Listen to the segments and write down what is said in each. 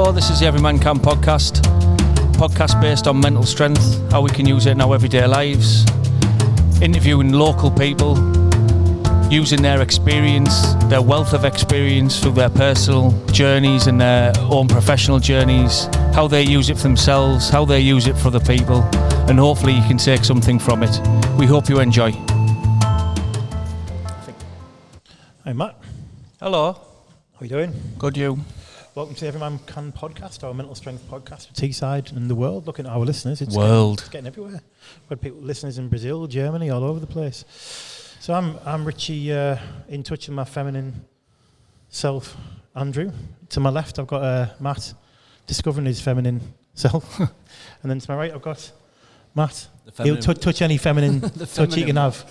Hello, this is the Every Man Can podcast based on mental strength, how we can use it in our everyday lives, interviewing local people, using their experience, their wealth of experience through their personal journeys and their own professional journeys, how they use it for themselves, how they use it for the people, and hopefully you can take something from it. We hope you enjoy. Hey Matt. Hello. How you doing? Good, you? Welcome to the Every Man Can podcast, our mental strength podcast for Teesside and the world. Looking at our listeners, it's getting everywhere. We've got people, listeners in Brazil, Germany, all over the place. So I'm Richie, in touch with my feminine self, Andrew. To my left, I've got Matt, discovering his feminine self. And then to my right, I've got Matt. He'll touch any feminine touch he can have.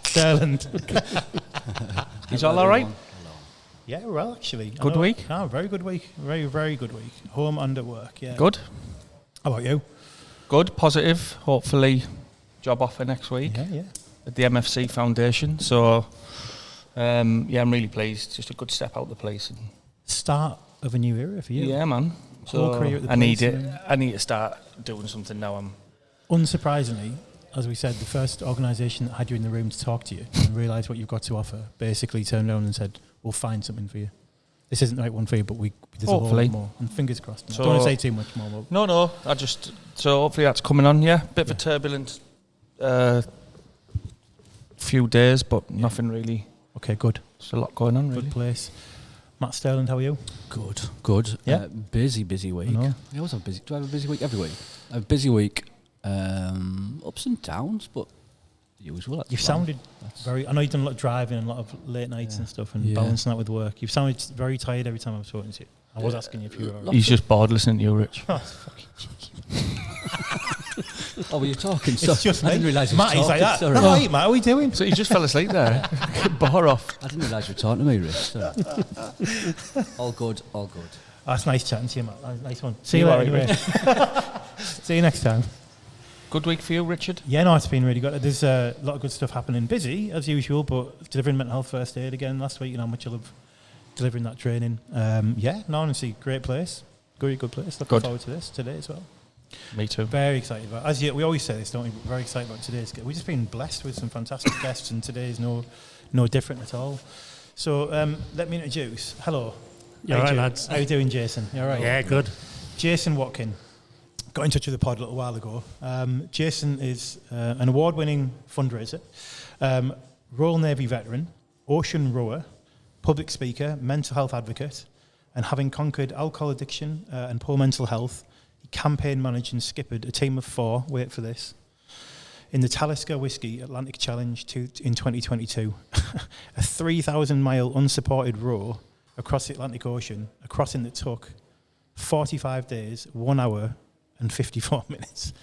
Sterling. He's all right? Yeah, well, actually. Good week? Oh, very good week. Very, very good week. Home and at work, yeah. Good. How about you? Good, positive. Hopefully, job offer next week. Yeah. At the MFC Foundation. So, I'm really pleased. Just a good step out the place. And start of a new era for you. Yeah, man. So career at the I need place, it. I need to start doing something now. Unsurprisingly, as we said, the first organisation that had you in the room to talk to you and realise what you've got to offer basically turned around and said, we'll find something for you. This isn't the right one for you, but there's hopefully a whole lot more. And fingers crossed. So I don't want to say too much more. But no. So hopefully that's coming on, yeah. Bit of a turbulent few days, but nothing really. Okay, good. There's a lot going on, really. Good place. Matt Sterling, how are you? Good. Yeah. Busy week. I always have busy. Do I have a busy week every week? I have a busy week. Ups and downs, but the usual. You've sounded very. I know you've done a lot of driving and a lot of late nights and stuff, and balancing that with work. You've sounded very tired every time I was talking to you. I was asking you if you were. Right. He's just bored listening to you, Rich. Oh, fucking cheeky. Oh, were you talking? It's just I didn't realise you were Matt, he's talking. like that. Sorry. No, Matt, how are we doing? So he just fell asleep there. Bore off. I didn't realise you were talking to me, Rich. Sorry. All good. That's nice chatting to you, Matt. Nice one. See you later. Anyway. See you next time. Good week for you, Richard? Yeah, no, it's been really good. There's a lot of good stuff happening. Busy, as usual, but delivering mental health first aid again last week. You know how much I love delivering that training. Honestly, great place. Very good place. Looking forward to this today as well. Me too. Very excited about it. We always say this, don't we? But very excited about today's. We've just been blessed with some fantastic guests, and today's no different at all. So let me introduce. Hello. You all right, lads? How you doing, Jason? You all right? Yeah, good. Jason Watkin. Got in touch with the pod a little while ago. Jason is an award-winning fundraiser, Royal Navy veteran, ocean rower, public speaker, mental health advocate, and having conquered alcohol addiction and poor mental health, he campaign managed and skippered a team of 4, wait for this, in the Talisker Whiskey Atlantic Challenge in 2022. A 3,000-mile unsupported row across the Atlantic Ocean, a crossing that took 45 days, 1 hour, and 54 minutes.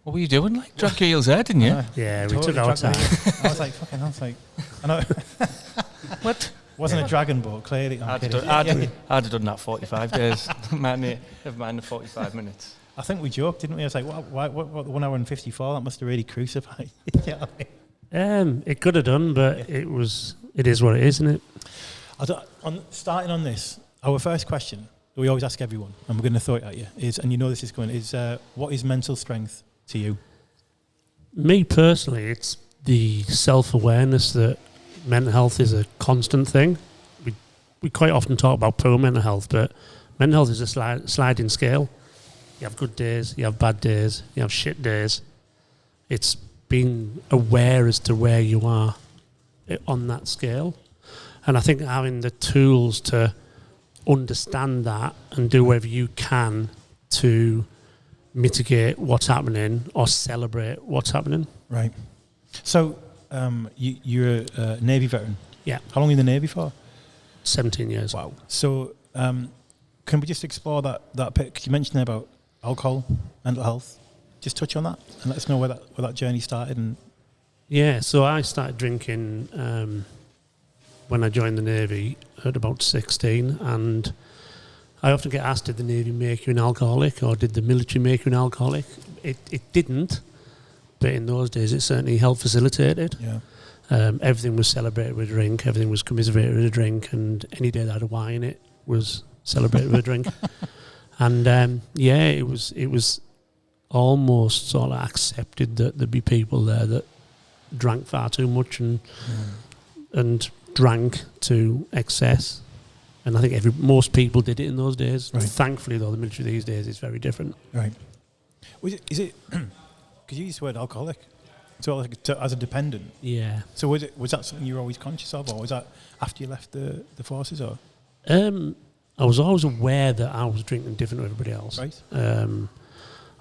What were you doing? Like, drag your heels there, didn't you? Yeah, we totally took our time. I was like, I know. What? Wasn't a dragon boat, clearly. I'd have done that 45 days. Never mind the 45 minutes. I think we joked, didn't we? I was like, what 1 hour and 54? That must have really crucified. Yeah. It could have done, but it is what it is, isn't it? Starting on this, our first question that we always ask everyone, and we're going to throw it at you, is, and you know this is going, is what is mental strength to you? Me personally, it's the self-awareness that mental health is a constant thing. We quite often talk about poor mental health, but mental health is a sliding scale. You have good days, you have bad days, you have shit days. It's being aware as to where you are on that scale. And I think having the tools to understand that and do whatever you can to mitigate what's happening or celebrate what's happening. Right. So you're a Navy veteran. Yeah. How long are you in the Navy for? 17 years. Wow. So can we just explore that bit? 'Cause you mentioned there about alcohol, mental health. Just touch on that and let us know where that journey started. And yeah, so I started drinking when I joined the Navy at about 16, and I often get asked, did the Navy make you an alcoholic or did the military make you an alcoholic? It didn't, but in those days it certainly helped facilitate it. Yeah. Everything was celebrated with a drink, everything was commiserated with a drink, and any day that had a Y in it was celebrated with a drink. And it was almost sort of accepted that there'd be people there that drank far too much and drank to excess. And I think most people did it in those days. Right. Thankfully, though, the military these days is very different. Right. Is it? Because you used the word alcoholic, so as a dependent. Yeah. So was that something you were always conscious of, or was that after you left the forces, or? I was always aware that I was drinking different to everybody else. Right.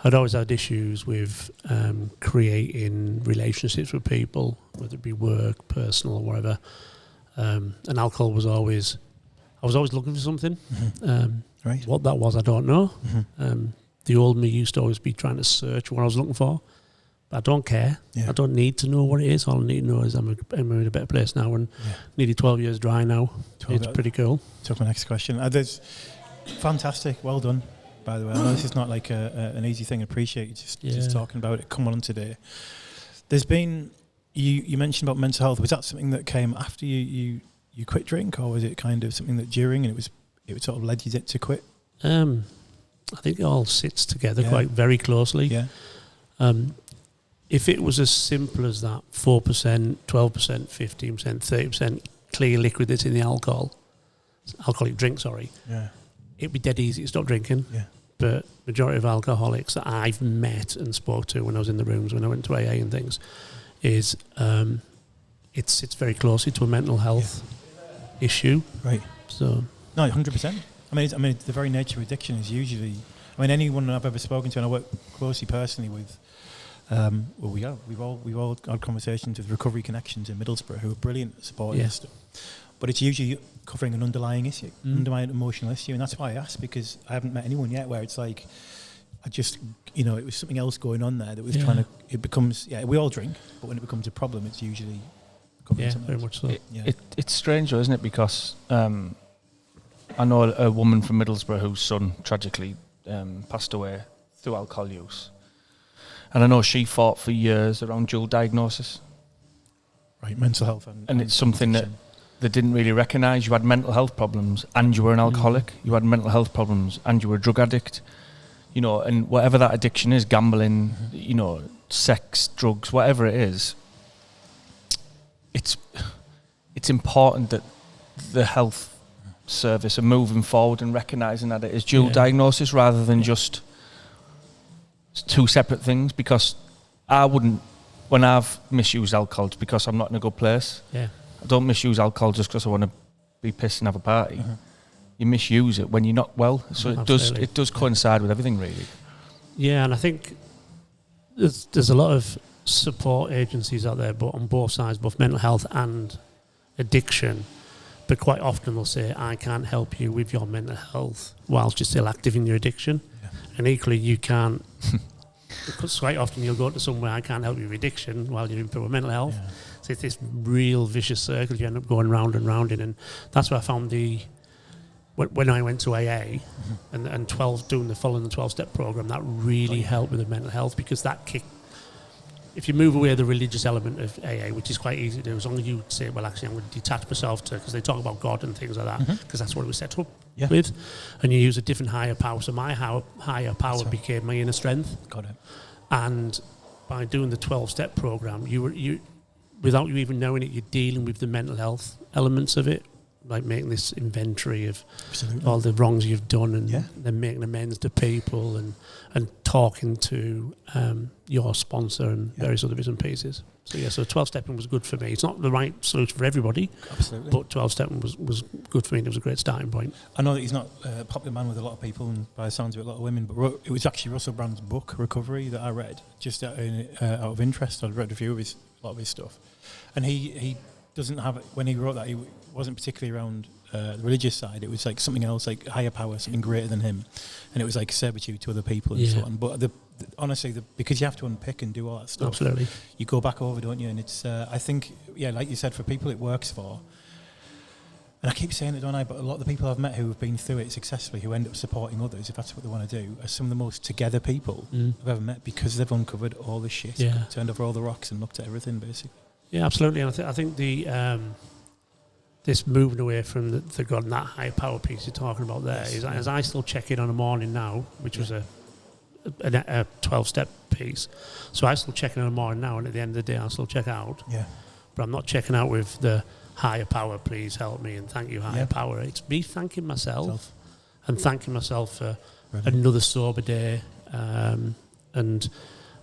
I'd always had issues with creating relationships with people, whether it be work, personal, or whatever. And alcohol was always... I was always looking for something. Right. What that was, I don't know. The old me used to always be trying to search what I was looking for. But I don't care. Yeah. I don't need to know what it is. All I need to know is I'm in a better place now, and nearly 12 years dry now. It's pretty cool. Took my next question. There's fantastic. Well done, by the way. I know this is not like an easy thing. I appreciate you just talking about it. Come on today. There's been... You mentioned about mental health. Was that something that came after you quit drink, or was it kind of something that during and it sort of led you to quit? I think it all sits together quite very closely. Yeah. If it was as simple as that, 4%, 12%, 15%, 30% clear liquid that's in the alcoholic drink, it'd be dead easy to stop drinking. Yeah. But majority of alcoholics that I've met and spoke to when I was in the rooms, when I went to AA and things, is it sits very closely to a mental health issue. Right. So no, 100%. I mean, the very nature of addiction is usually... I mean, anyone I've ever spoken to, and I work closely personally with... we've all had conversations with Recovery Connections in Middlesbrough, who are brilliant supporting us. But it's usually covering an underlying issue, underlying emotional issue, and that's why I asked, because I haven't met anyone yet where it's like... it was something else going on there that was trying to... It becomes... Yeah, we all drink, but when it becomes a problem, it's usually... very much so. It's strange, though, isn't it? Because I know a woman from Middlesbrough whose son tragically passed away through alcohol use, and I know she fought for years around dual diagnosis. Right, mental health and it's something that they didn't really recognise. You had mental health problems and you were an alcoholic. You had mental health problems and you were a drug addict. And whatever that addiction is, gambling, sex, drugs, whatever it is. It's important that the health service are moving forward and recognising that it is dual diagnosis rather than just two separate things, because I wouldn't, when I've misused alcohol, it's because I'm not in a good place. Yeah. I don't misuse alcohol just because I want to be pissed and have a party. You misuse it when you're not well. So it does coincide with everything, really. Yeah, and I think there's a lot of support agencies out there, but on both sides, both mental health and addiction, but quite often they'll say, I can't help you with your mental health whilst you're still active in your addiction. And equally you can't, because quite often you'll go to somewhere, I can't help you with addiction while you're in poor mental health. So it's this real vicious circle you end up going round and round in, and that's where I found when I went to AA and 12, following the 12-step program, that really helped with the mental health, because that kicked. If you move away the religious element of AA, which is quite easy to do, as long as you say, well, actually, I'm going to detach myself because they talk about God and things like that, because that's what it was set up with, and you use a different higher power. So my higher power became my inner strength. Got it. And by doing the 12-step program, you without you even knowing it, you're dealing with the mental health elements of it, like making this inventory of all the wrongs you've done, and then making amends to people, and talking to your sponsor and various other bits and pieces. So 12-stepping was good for me. It's not the right solution for everybody, but 12-stepping was good for me. It was a great starting point. I know that he's not a popular man with a lot of people, and by the sounds of it, a lot of women, but it was actually Russell Brand's book, Recovery, that I read, just out of interest. I read a lot of his stuff. And he doesn't have, when he wrote that, he wasn't particularly around the religious side. It was like something else, like higher power, something greater than him, and it was like servitude to other people and so on. But honestly, because you have to unpick and do all that stuff, absolutely, you go back over, don't you? And it's I think, like you said, for people it works for. And I keep saying it, don't I? But a lot of the people I've met who have been through it successfully, who end up supporting others, if that's what they want to do, are some of the most together people I've ever met, because they've uncovered all the shit, turned over all the rocks and looked at everything, basically. Yeah, absolutely. And I think the this moving away from the God and that higher power piece you're talking about there Yes, is yeah. as I still check in on a morning now, which was a 12-step piece. So I still check in on a morning now, and at the end of the day, I still check out. Yeah. But I'm not checking out with the higher power, please help me, and thank you, higher Yeah. power. It's me thanking myself Self. and thanking myself for Brilliant. another sober day, and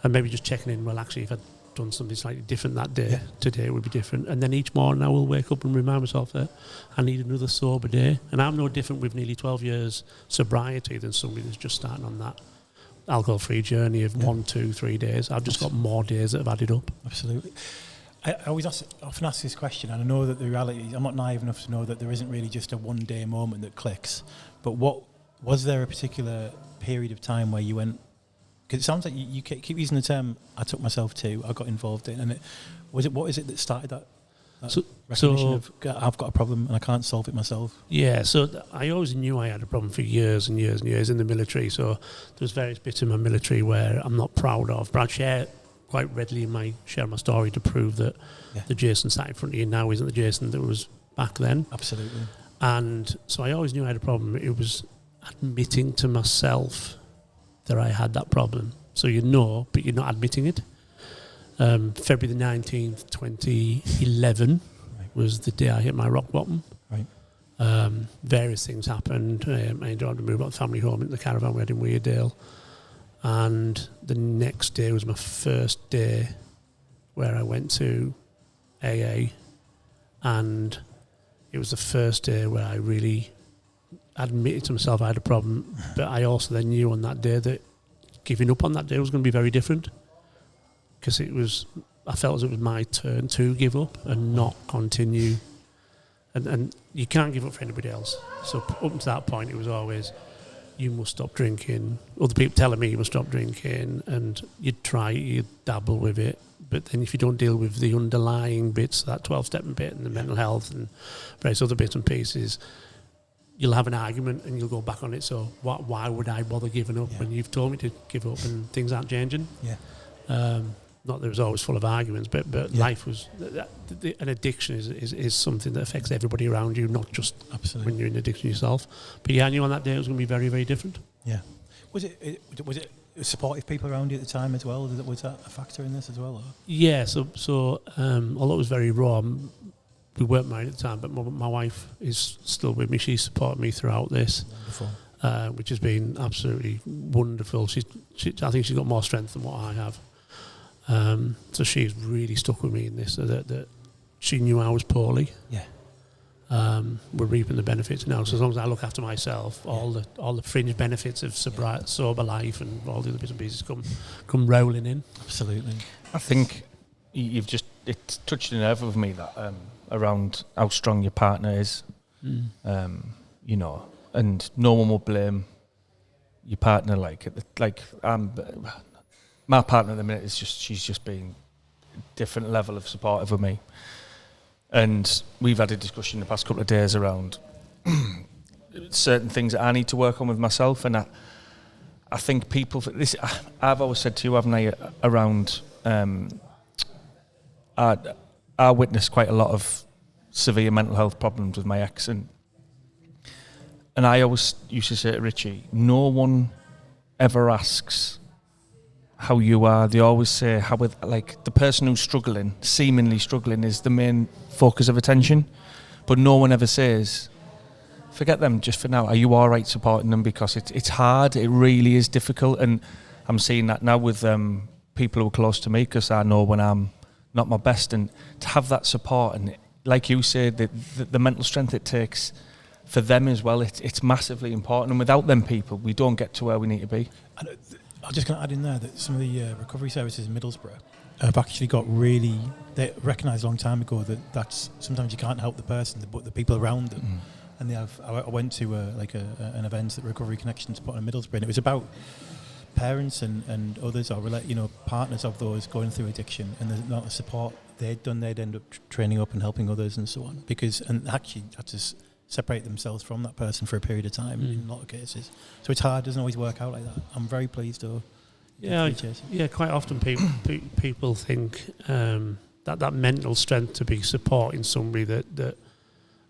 maybe just checking in. Well, actually, if I'd done something slightly different that day, Yeah. today would be different. And then each morning I will wake up and remind myself that I need another sober day. And I'm no different with nearly 12 years sobriety than somebody that's just starting on that alcohol-free journey of 1, 2, 3 days. I've just got more days that have added up. Absolutely. I often ask this question, and I know that the reality is, I'm not naive enough to know that there isn't really just a one-day moment that clicks. But was there a particular period of time where you went? Because it sounds like you keep using the term "I took myself to," I got involved in, and what is it that started that recognition of I've got a problem and I can't solve it myself? Yeah, so I always knew I had a problem for years and years and years in the military. So there's various bits in my military where I'm not proud of, but I share quite readily share my story to prove that the Jason sat in front of you now isn't the Jason that was back then. Absolutely. And so I always knew I had a problem. It was admitting to myself that I had that problem. So you know, but you're not admitting it. February the 19th, 2011 was the day I hit my rock bottom. Right. Various things happened. I ended up to move out the family home into the caravan we had in Weardale. And the next day was my first day where I went to AA. And it was the first day where I really admitted to myself I had a problem. But I also then knew on that day that giving up on that day was going to be very different. Because I felt as it was my turn to give up and not continue. And you can't give up for anybody else. So up to that point, it was always, you must stop drinking. Other people telling me you must stop drinking, and you'd try, you'd dabble with it. But then if you don't deal with the underlying bits, that 12-step bit and the mental health and various other bits and pieces, you'll have an argument and you'll go back on it. So why would I bother giving up when you've told me to give up and things aren't changing? Yeah. Not that it was always full of arguments, but life was... an addiction is something that affects everybody around you, not just when you're in addiction yourself. But yeah, I knew on that day it was going to be very, very different. Yeah. Was it supportive people around you at the time as well? Was that a factor in this as well? Or? Yeah, so although it was very raw, we weren't married at the time, but my wife is still with me. She supported me throughout this. Wonderful. Which has been absolutely wonderful. I think she's got more strength than what I have. So she's really stuck with me in this, so that she knew I was poorly. Yeah. We're reaping the benefits now. So as long as I look after myself, all the fringe benefits of sober life and all the other bits and pieces come rolling in. Absolutely. I think it's touched a nerve with me that around how strong your partner is. You know, and no one will blame your partner my partner at the minute she's just been a different level of supportive with me. And we've had a discussion the past couple of days around certain things that I need to work on with myself. And I think I've always said to you, haven't I, around I witnessed quite a lot of severe mental health problems with my ex. And I always used to say to Richie, no one ever asks how you are. They always say the person who's seemingly struggling, is the main focus of attention. But no one ever says, forget them just for now. Are you all right supporting them? Because it's hard. It really is difficult. And I'm seeing that now with people who are close to me, because I know when I'm not my best. And to have that support, and like you said, the mental strength it takes for them as well, it's massively important. And without them people, we don't get to where we need to be. And I'm just going to add in there that some of the recovery services in Middlesbrough have actually got they recognised a long time ago that's sometimes you can't help the person, but the people around them. And they have. I went to an event that Recovery Connections put on in Middlesbrough, and it was about parents and others, or partners of those going through addiction, and the amount of support they'd end up training up and helping others and so on. And actually had to separate themselves from that person for a period of time in a lot of cases. So it's hard, doesn't always work out like that. I'm very pleased though. Yeah, quite often people think that mental strength to be supporting somebody that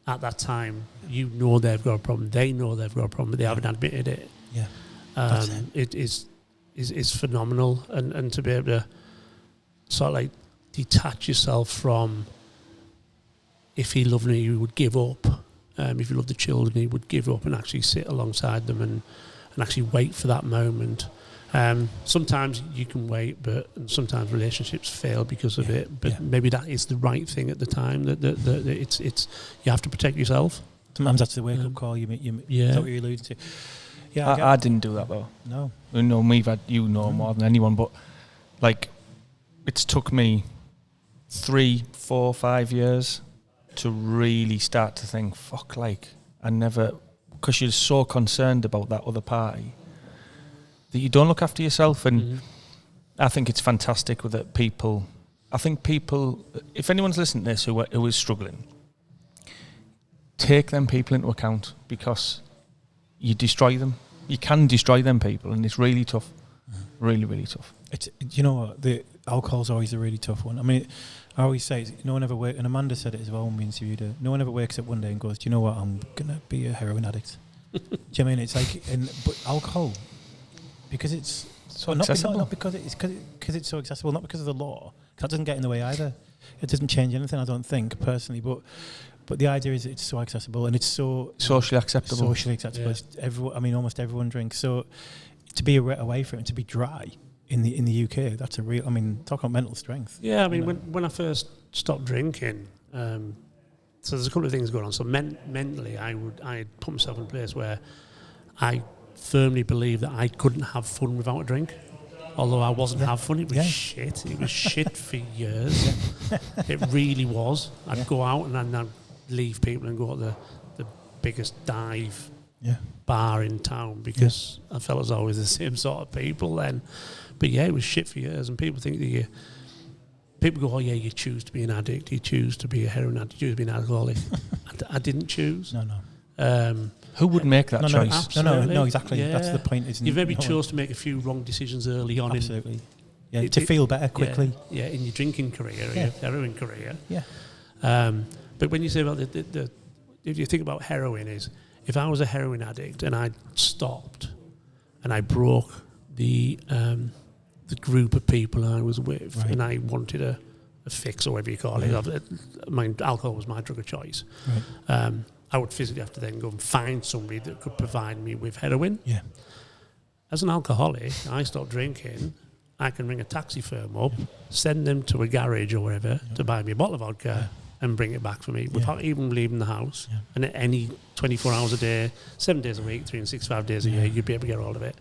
at that time, you know they've got a problem. They know they've got a problem, but they haven't admitted it. Yeah, that's it is phenomenal, and to be able to sort of like detach yourself from, if he loved me, he would give up. If he loved the children, he would give up and actually sit alongside them and actually wait for that moment. Sometimes you can wait, and sometimes relationships fail because of it. But maybe that is the right thing at the time. That it's you have to protect yourself. Sometimes that's the wake-up call. You that's what you're alluding to. Yeah, I didn't do that though. No. We've had more than anyone, but like it's took me 3, 4, 5 years to really start to think, fuck, like I never, because you're so concerned about that other party that you don't look after yourself. And I think it's fantastic that people, if anyone's listening to this who is struggling, take them people into account, because you destroy them. You can destroy them people, and it's really tough. Really, really tough. It's, you know what, the alcohol's always a really tough one. I mean, I always say, no one ever wakes, and Amanda said it as well when we interviewed her, no one ever wakes up one day and goes, do you know what, I'm going to be a heroin addict. Do you know what I mean? It's like, but alcohol, because it's so accessible. Not because it's so accessible, not because of the law, because that doesn't get in the way either. It doesn't change anything, I don't think, personally, but the idea is it's so accessible, and it's so socially acceptable. Yeah. It's almost everyone drinks. So to be away from it, to be dry in the UK, that's a real. I mean, talk about mental strength. Yeah, I mean, when I first stopped drinking, so there's a couple of things going on. So mentally, I put myself in a place where I firmly believe that I couldn't have fun without a drink. Although I wasn't have fun, it was shit. It was shit for years. It really was. I'd go out and I'd leave people and go to the biggest dive bar in town, because I felt it was always the same sort of people then. But yeah, it was shit for years, and people think that people go, oh yeah, you choose to be an addict, you choose to be a heroin addict, you choose to be an alcoholic. I didn't choose. No. Who would make that choice? Absolutely. No, exactly. Yeah. That's the point, isn't it? You maybe chose to make a few wrong decisions early on. Absolutely. To feel better quickly. Yeah, in your drinking career, or your heroin career. Yeah. But when you say about if you think about heroin, is if I was a heroin addict and I stopped and I broke the group of people I was with, and I wanted a fix, or whatever you call it. Alcohol was my drug of choice. Right. I would physically have to then go and find somebody that could provide me with heroin. Yeah. As an alcoholic, I stopped drinking. I can ring a taxi firm up, send them to a garage or wherever to buy me a bottle of vodka and bring it back for me without even leaving the house. Yeah. And at any 24 hours a day, 7 days a week, 365 days a year, you'd be able to get all of it.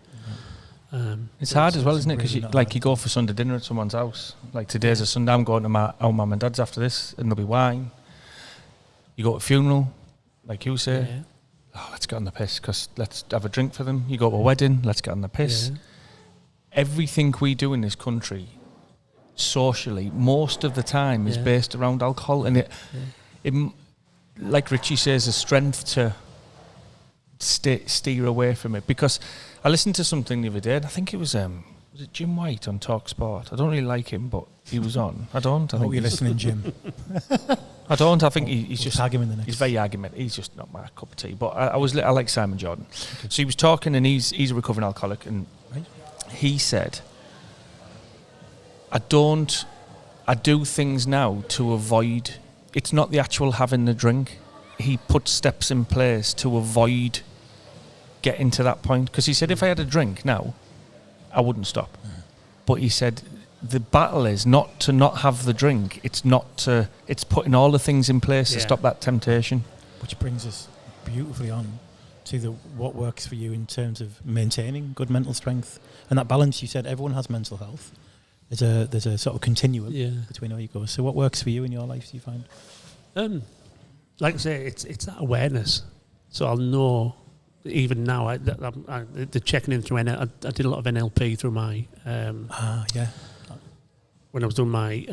It's hard as well, isn't it? Because you go for Sunday dinner at someone's house. Like today's a Sunday, I'm going to our mum and dad's after this, and there'll be wine. You go to a funeral, like you say, let's get on the piss, because let's have a drink for them. You go to a wedding, let's get on the piss. Yeah. Everything we do in this country, socially, most of the time is based around alcohol, and it, like Richie says, a strength to steer away from it. Because I listened to something the other day, and I think it was it Jim White on Talk Sport? I don't really like him, but he was on. I think you're listening, Jim. I don't. I think he's just argumentative. He's very argumentative. He's just not my cup of tea. But I like Simon Jordan. Okay. So he was talking, and he's a recovering alcoholic, and he said, I do things now to avoid. It's not the actual having the drink. He put steps in place to avoid getting to that point. Because he said, if I had a drink now, I wouldn't stop. But he said, the battle is not to not have the drink. It's putting all the things in place to stop that temptation. Which brings us beautifully on to what works for you in terms of maintaining good mental strength and that balance. You said everyone has mental health. There's a sort of continuum between where you go. So what works for you in your life, do you find? Like I say, it's that awareness. So I'll know. Even now, the checking in through I did a lot of NLP through my when I was doing my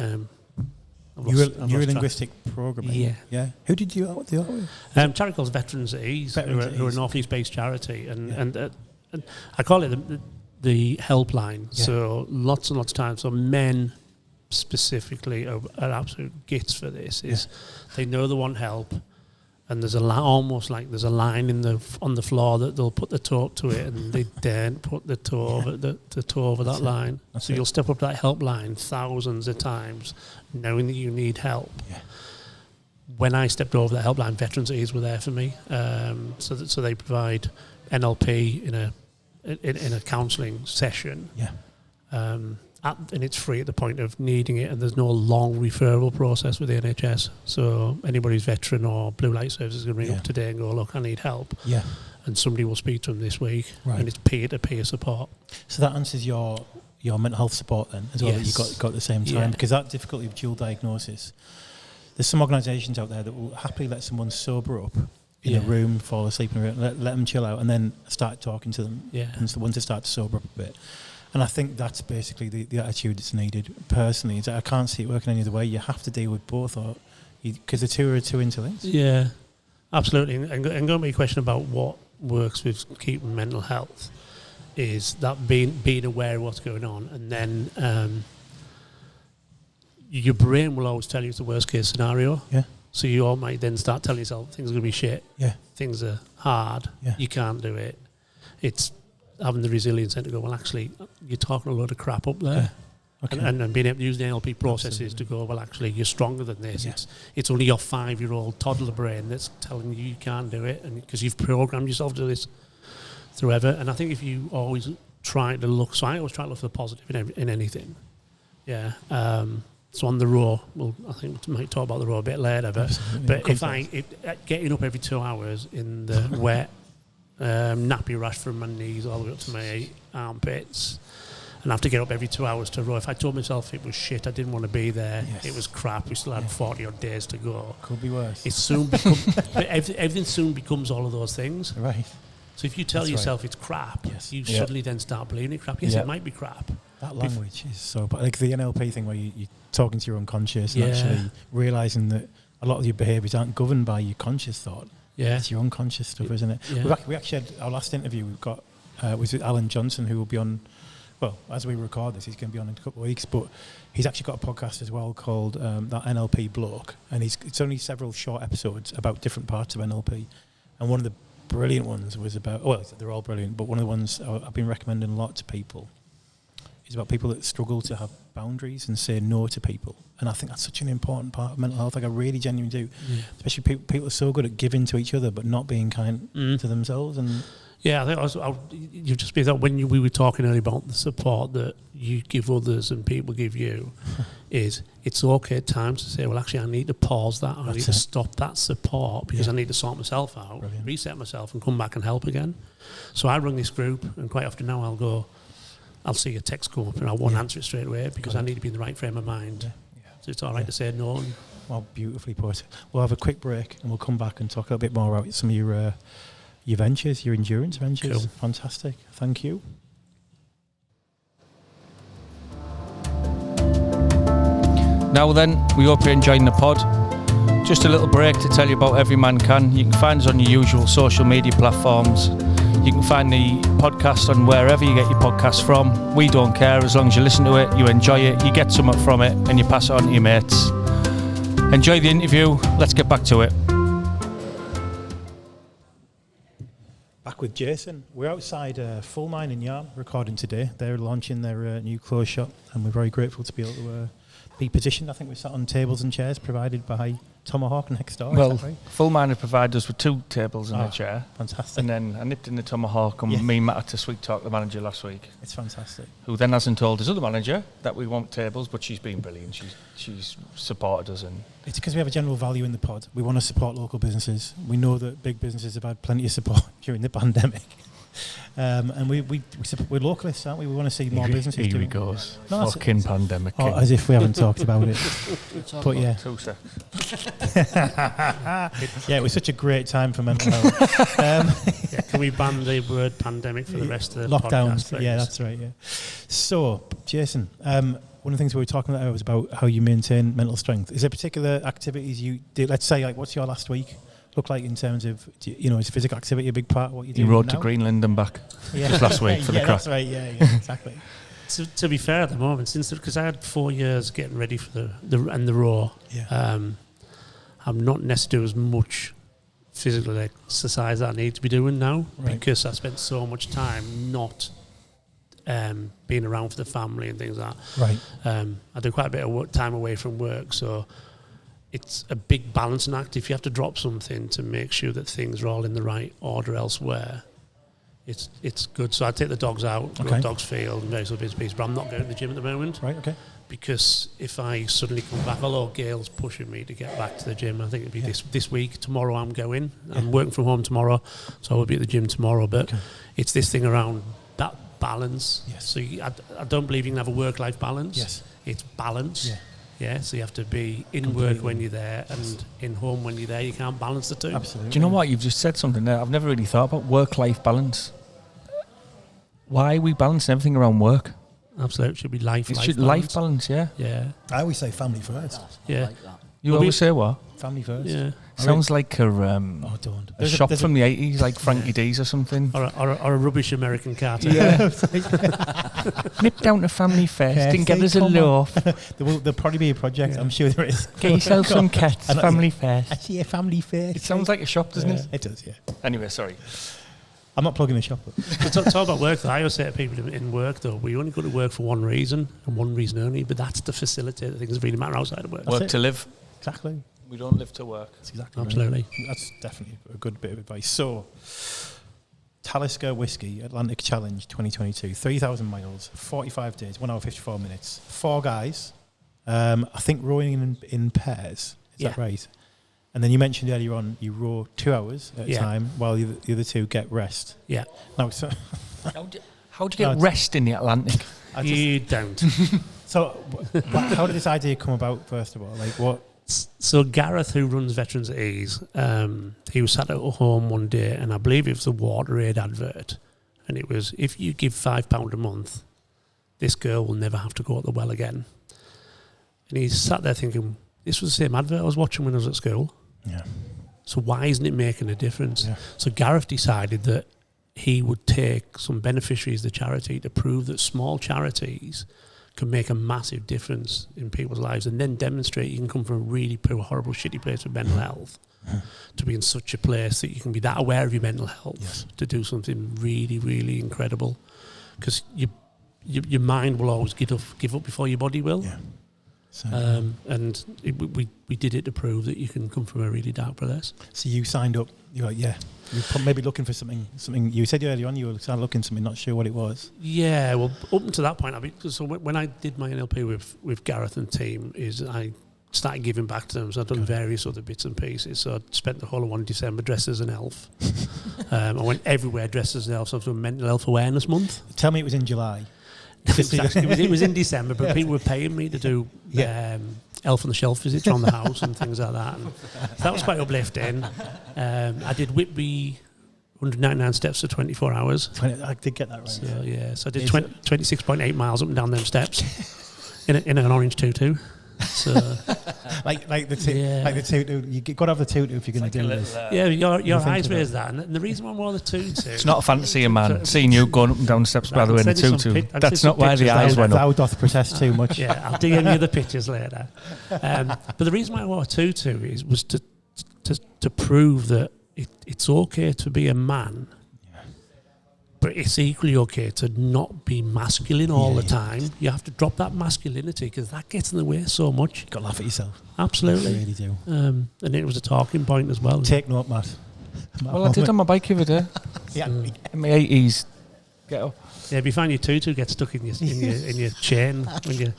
neuro-linguistic programming. Yeah. Who did you out with? Charity called Veterans at Ease, who are a North East based charity, and I call it the helpline. Yeah. So lots and lots of times, so men specifically are absolute gits for this. Is they know they want help. and there's almost like there's a line on the floor that they'll put the toe up to it, and they daren't put the toe over the toe over that line. So you'll step up to that helpline thousands of times, knowing that you need help. Yeah. When I stepped over that helpline, Veterans Ease were there for me. So they provide NLP in a counselling session. Yeah. And it's free at the point of needing it, and there's no long referral process with the NHS. So anybody's veteran or Blue Light Services can ring up today and go, look, I need help. Yeah. And somebody will speak to them this week, Right. and it's peer-to-peer support. So that answers your mental health support then as well, that you got at the same time, because that difficulty of dual diagnosis, there's some organisations out there that will happily let someone sober up in a room, fall asleep in a room, let them chill out, and then start talking to them. Yeah. And so once they start to sober up a bit. And I think that's basically the attitude that's needed. Personally, is that I can't see it working any other way. You have to deal with both, because the two are interlinked. Yeah, absolutely. And going to be a question about what works with keeping mental health is that being aware of what's going on, and then your brain will always tell you it's the worst case scenario. Yeah. So you all might then start telling yourself things are going to be shit. Yeah. Things are hard. Yeah. You can't do it. It's having the resilience then to go, well, actually, you're talking a load of crap up there. Okay. And being able to use the NLP processes to go, well, actually, you're stronger than this. Yeah. It's only your 5-year-old toddler brain that's telling you can't do it, and because you've programmed yourself to this through ever. And I think if you always try to look, so I always try to look for the positive in anything. Yeah. So on the row, I think we might talk about the row a bit later, but if getting up every 2 hours in the wet, nappy rash from my knees all the way up to my armpits, and I have to get up every 2 hours to row. If I told myself it was shit, I didn't want to be there, it was crap, we still had 40 odd days to go. Could be worse. It soon but everything soon becomes all of those things. Right. So if you tell yourself it's crap, you suddenly then start believing it crap. Yes, it might be crap. That language is so bad. Like the NLP thing where you're talking to your unconscious and actually realising that a lot of your behaviours aren't governed by your conscious thought. Yeah. It's your unconscious stuff, isn't it? Yeah. We actually had our last interview we've got was with Alan Johnson, who will be on, well, as we record this, he's going to be on in a couple of weeks, but he's actually got a podcast as well called That NLP Bloke, and it's only several short episodes about different parts of NLP. And one of the brilliant ones was about, well, they're all brilliant, but one of the ones I've been recommending a lot to people is about people that struggle to have boundaries and say no to people. And I think that's such an important part of mental health. Like I really genuinely do. Yeah. Especially people are so good at giving to each other but not being kind to themselves. And yeah, I think you just be that when we were talking earlier about the support that you give others and people give you, is it's okay at times to say, well, actually, I need to pause that. I need to stop that support because I need to sort myself out, reset myself, and come back and help again. So I run this group, and quite often now I'll see a text come up and I won't answer it straight away because I need to be in the right frame of mind. Yeah. So it's all right to say no. Well, beautifully put. We'll have a quick break and we'll come back and talk a little bit more about some of your ventures, your endurance ventures. Cool. Fantastic. Thank you. Now then, we hope you're enjoying the pod. Just a little break to tell you about Every Man Can. You can find us on your usual social media platforms. You can find the podcast on wherever you get your podcasts from. We don't care as long as you listen to it, you enjoy it, you get something from it, and you pass it on to your mates. Enjoy the interview. Let's get back to it. Back with Jason. We're outside Fulmine and Yarm recording today. They're launching their new clothes shop, and we're very grateful to be able to be positioned. I think we're sat on tables and chairs provided by Tomahawk next door. Well, Fulmine have provided us with 2 tables and a chair. Fantastic. And then I nipped in the Tomahawk and me and Matt had to sweet talk the manager last week. It's fantastic. Who then hasn't told his other manager that we want tables, but she's been brilliant. She's supported us. And it's because we have a general value in the pod. We want to support local businesses. We know that big businesses have had plenty of support during the pandemic. And we're localists, aren't we? We want to see more businesses here doing it. goes. Fucking pandemic. Oh, as if we haven't talked about it. But yeah. Yeah, it was such a great time for mental health. Can we ban the word pandemic for the rest of the lockdowns? Podcast, yeah, that's right. Yeah. So, Jason, one of the things we were talking about was about how you maintain mental strength. Is there particular activities you do? Let's say, like, what's your last week look like in terms of, is physical activity a big part of what you do? You rode to Greenland and back just last week for the crack. That's right, yeah, exactly. To be fair, at the moment, because I had 4 years getting ready for the raw, I'm not necessarily as much physical exercise that I need to be doing now Right. because I spent so much time not being around for the family and things like that. Right. I do quite a bit of time away from work, so it's a big balancing act. If you have to drop something to make sure that things are all in the right order elsewhere, it's good. So I take the dogs out, go to dogs field and various other bits and pieces, but I'm not going to the gym at the moment. Right, okay. Because if I suddenly come back, although Gail's pushing me to get back to the gym, I think it'll be this week. Tomorrow I'm going. I'm working from home tomorrow, so I will be at the gym tomorrow. But it's this thing around that balance. Yes. So I don't believe you can have a work-life balance. Yes. It's balance. Yeah. Yeah, so you have to be in work when you're there and in home when you're there. You can't balance the two. Absolutely. Do you know what? You've just said something there. I've never really thought about work-life balance. Why are we balancing everything around work? Absolutely. It should be life balance, yeah. Yeah. I always say family first. Yeah. Like that. You always say what? Family first. Yeah. Sounds like a don't. a shop from the 80s, like Frankie D's or something. Or a rubbish American cat. Yeah. Nip down to Family First and get us a loaf. There'll probably be a project, I'm sure there is. Get yourself some cats, Family First. I see a Family First. It sounds like a shop, doesn't it? It does, yeah. Anyway, sorry. I'm not plugging the shop up. Talk about work, though. I always say to people in work, though, we only go to work for one reason and one reason only, but that's to facilitate the things that really matter outside of work. Work to live. Exactly. We don't live to work. That's exactly Absolutely. right. That's definitely a good bit of advice. So, Talisker Whiskey Atlantic Challenge 2022, 3,000 miles, 45 days, 1 hour 54 minutes. 4 guys, I think rowing in pairs. Is that right? And then you mentioned earlier on you row 2 hours at a time while the other 2 get rest. Yeah. Now, so How do you get rest in the Atlantic? You don't. So, how did this idea come about, first of all? Like, what? So Gareth, who runs Veterans at Ease, he was sat at home one day, and I believe it was a WaterAid advert, and it was, if you give £5 a month, this girl will never have to go at the well again. And he sat there thinking, this was the same advert I was watching when I was at school. Yeah. So why isn't it making a difference? Yeah. So Gareth decided that he would take some beneficiaries of the charity to prove that small charities can make a massive difference in people's lives, and then demonstrate you can come from a really poor, horrible, shitty place with mental health to be in such a place that you can be that aware of your mental health to do something really, really incredible. Because your mind will always give up before your body will. Yeah. So, and we did it to prove that you can come from a really dark place. So you signed up. You're like, you're maybe looking for something. You said earlier on you were looking for something, not sure what it was. Yeah, well, up until that point, so when I did my NLP with Gareth and team, I started giving back to them. So I've done various other bits and pieces. So I spent the whole of 1 December dressed as an elf. I went everywhere dressed as an elf. So I was doing Mental Health Awareness Month. Tell me it was in July. It was in December, but people were paying me to do Elf on the Shelf visits around the house and things like that. And so that was quite uplifting. I did Whitby 199 steps for 24 hours. I did get that right. So I did 26.8 miles up and down them steps in an orange tutu. So like the tutu, you got to have the tutu if you're going to do this. Your eyes raised that, and the reason why I wore the tutu. It's not a fantasy, man. Seeing you going up and down steps by the way in a tutu. That's not why the eyes went up. Thou doth protest too much. Yeah, I'll DM you the pictures later. But the reason why I wore a tutu was to prove that it's okay to be a man. But it's equally okay to not be masculine all the time. You have to drop that masculinity because that gets in the way so much. You've got to laugh at yourself. Absolutely. You really do. And it was a talking point as well. Take note, Matt. Well, I did on my bike the other day. In my 80s. Get up. Yeah, if you find your tutu get stuck in your chain when you...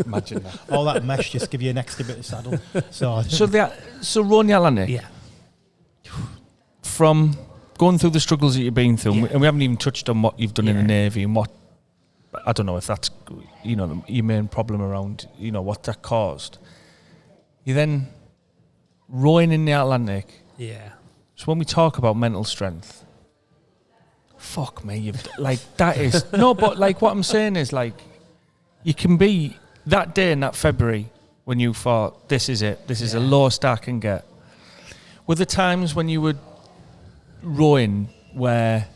Imagine that. All that mesh just give you an extra bit of saddle. So rowing the Atlantic. Yeah. From going through the struggles that you've been through, and we haven't even touched on what you've done in the Navy and what, I don't know if that's, your main problem around, what that caused. You then rowing in the Atlantic. Yeah. So when we talk about mental strength, fuck me, that is, no, but like what I'm saying is like, you can be that day in that February when you thought, this is it, this is the lowest I can get. Were the times when you were rowing where